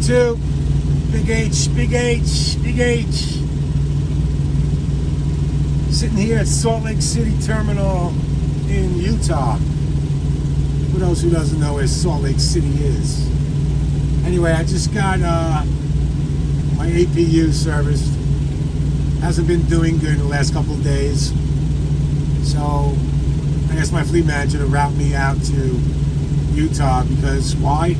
Toot, Big H, Big H, Big H. Sitting here at Salt Lake City Terminal in Utah. For those who doesn't know where Salt Lake City is. Anyway, I just got my APU serviced. Hasn't been doing good in the last couple of days. So I asked my fleet manager to route me out to Utah because why?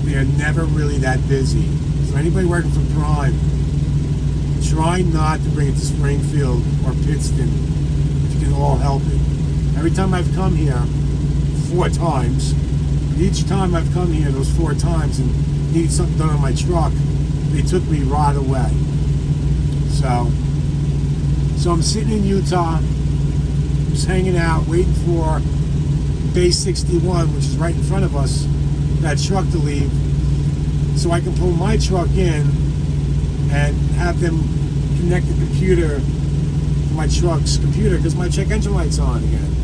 They're never really that busy. So anybody working for Prime, try not to bring it to Springfield or Pittston if you can all help it. Every time I've come here, 4 times, each time I've come here, those 4 times, and needed something done on my truck, they took me right away. So I'm sitting in Utah, just hanging out, waiting for Base 61, which is right in front of us, that truck to leave, so I can pull my truck in and have them connect the computer to my truck's computer, because my check engine light's on again.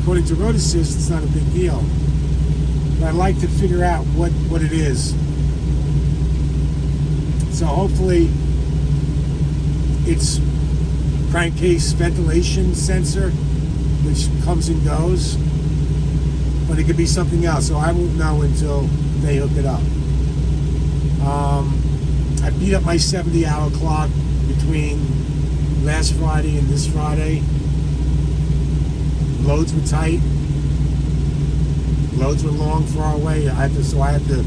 According to Road Assist, it's not a big deal. But I'd like to figure out what it is. So hopefully it's crankcase ventilation sensor, which comes and goes. But it could be something else, so I won't know until they hook it up. I beat up my 70-hour clock between last Friday and this Friday. Loads were tight. Loads were long, far away. I had to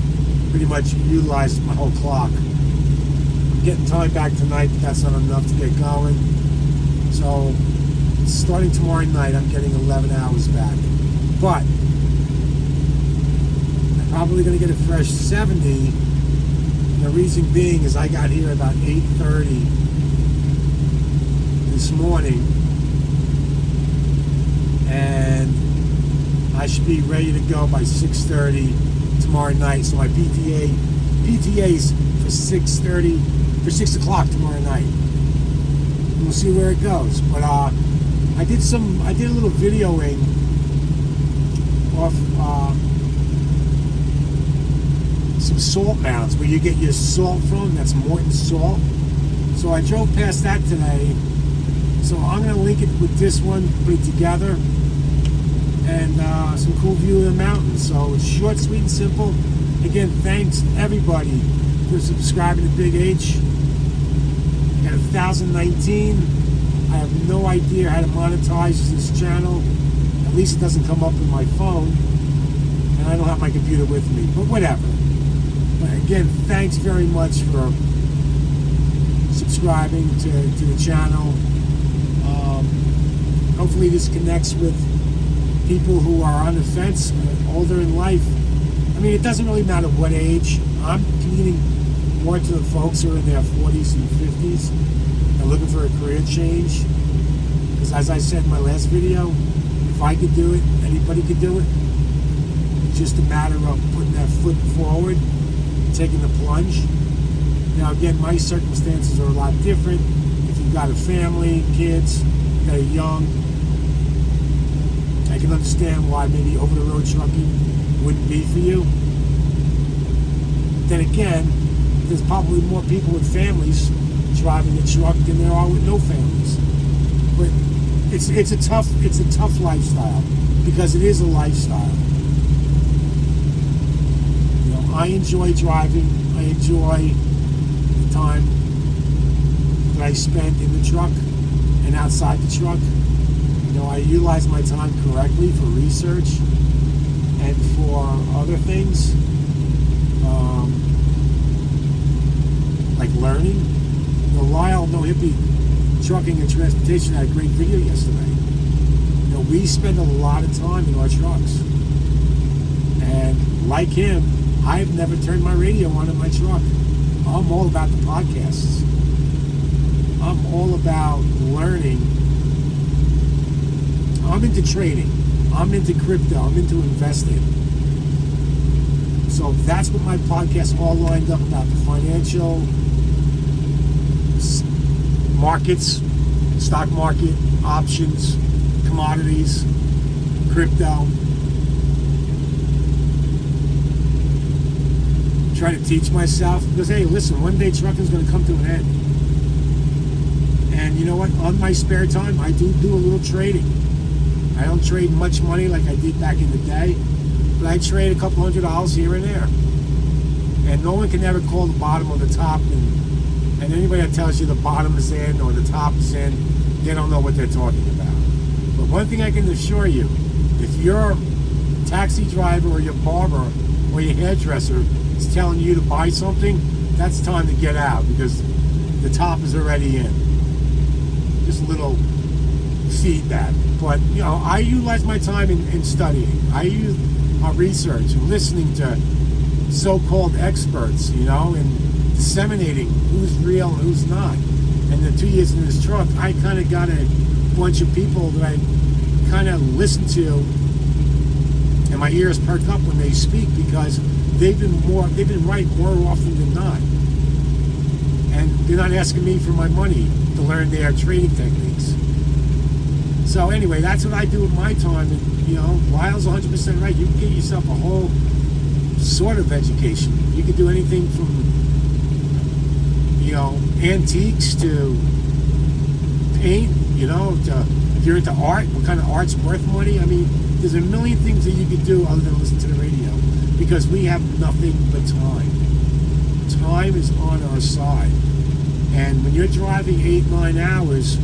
pretty much utilize my whole clock. I'm getting time back tonight, but that's not enough to get going. So starting tomorrow night, I'm getting 11 hours back. But I'm probably going to get a fresh 70. The reason being is I got here about 8:30 this morning, and I should be ready to go by 6:30 tomorrow night. So my PTA's for 6:30, for 6 o'clock tomorrow night. And we'll see where it goes. But I did a little videoing off some salt mounds where you get your salt from. That's Morton Salt. So I drove past that today. So I'm going to link it with this one, put it together, and some cool view of the mountains. So it's short, sweet, and simple. Again, thanks everybody for subscribing to Big H. I got 1,019. I have no idea how to monetize this channel. At least it doesn't come up in my phone, and I don't have my computer with me, but whatever. But again, thanks very much for subscribing to the channel. Hopefully this connects with people who are on the fence, older in life. I mean, it doesn't really matter what age. I'm commuting more to the folks who are in their 40s and 50s and looking for a career change. Because as I said in my last video, if I could do it, anybody could do it. It's just a matter of putting that foot forward, taking the plunge. Now again, my circumstances are a lot different. If you've got a family, kids that are young, I can understand why maybe over-the-road trucking wouldn't be for you. Then again, there's probably more people with families driving a truck than there are with no families. But it's a tough lifestyle, because it is a lifestyle. You know, I enjoy driving. I enjoy the time that I spent in the truck and outside the truck. You know, I utilize my time correctly for research and for other things, like learning. You know, Lyle No Hippie Trucking and Transportation had a great video yesterday. You know, we spend a lot of time in our trucks, and like him, I've never turned my radio on in my truck. I'm all about the podcasts. I'm all about learning. I'm into trading. I'm into crypto. I'm into investing. So that's what my podcast all lined up about: the financial markets, stock market, options, commodities, crypto. try to teach myself, because hey, listen, one day trucking's going to come to an end. And you know what? On my spare time, I do a little trading. I don't trade much money like I did back in the day, but I trade a couple $100 here and there. And no one can ever call the bottom or the top. And anybody that tells you the bottom is in or the top is in, they don't know what they're talking about. But one thing I can assure you, if your taxi driver or your barber or your hairdresser is telling you to buy something, that's time to get out, because the top is already in. Just a little feedback. But you know, I utilize my time in studying. I use my research and listening to so-called experts, you know, and disseminating who's real and who's not. And the 2 years in this truck, I kind of got a bunch of people that I kind of listen to, and my ears perk up when they speak, because they've been right more often than not. And they're not asking me for my money to learn their trading techniques. So anyway, that's what I do with my time. And you know, Lyle's 100% right. You can get yourself a whole sort of education. You can do anything from, you know, antiques to paint, you know, to, if you're into art, what kind of art's worth money. I mean, there's a million things that you can do other than listen to the radio, because we have nothing but time. Time is on our side. And when you're driving 8-9 hours,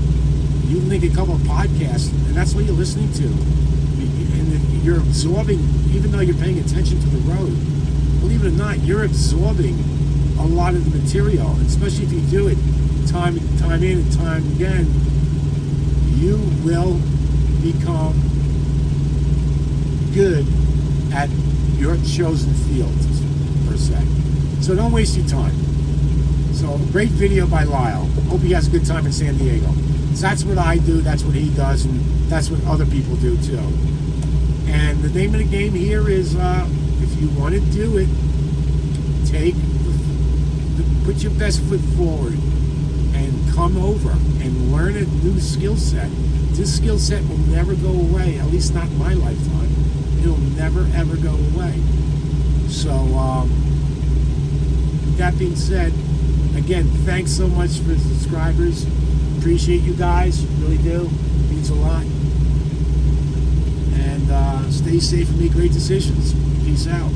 you link a couple of podcasts, and that's what you're listening to. And you're absorbing, even though you're paying attention to the road, believe it or not, you're absorbing a lot of the material, especially if you do it time in and time again. You will become good at your chosen field, per se. So don't waste your time. So, great video by Lyle. Hope he has a good time in San Diego. So that's what I do, that's what he does, and that's what other people do too. And the name of the game here is, if you want to do it, put your best foot forward and come over and learn a new skill set. This skill set will never go away, at least not in my lifetime. It'll never ever go away. So, with that being said, again, thanks so much for the subscribers. Appreciate you guys, really do. It means a lot. And stay safe and make great decisions. Peace out.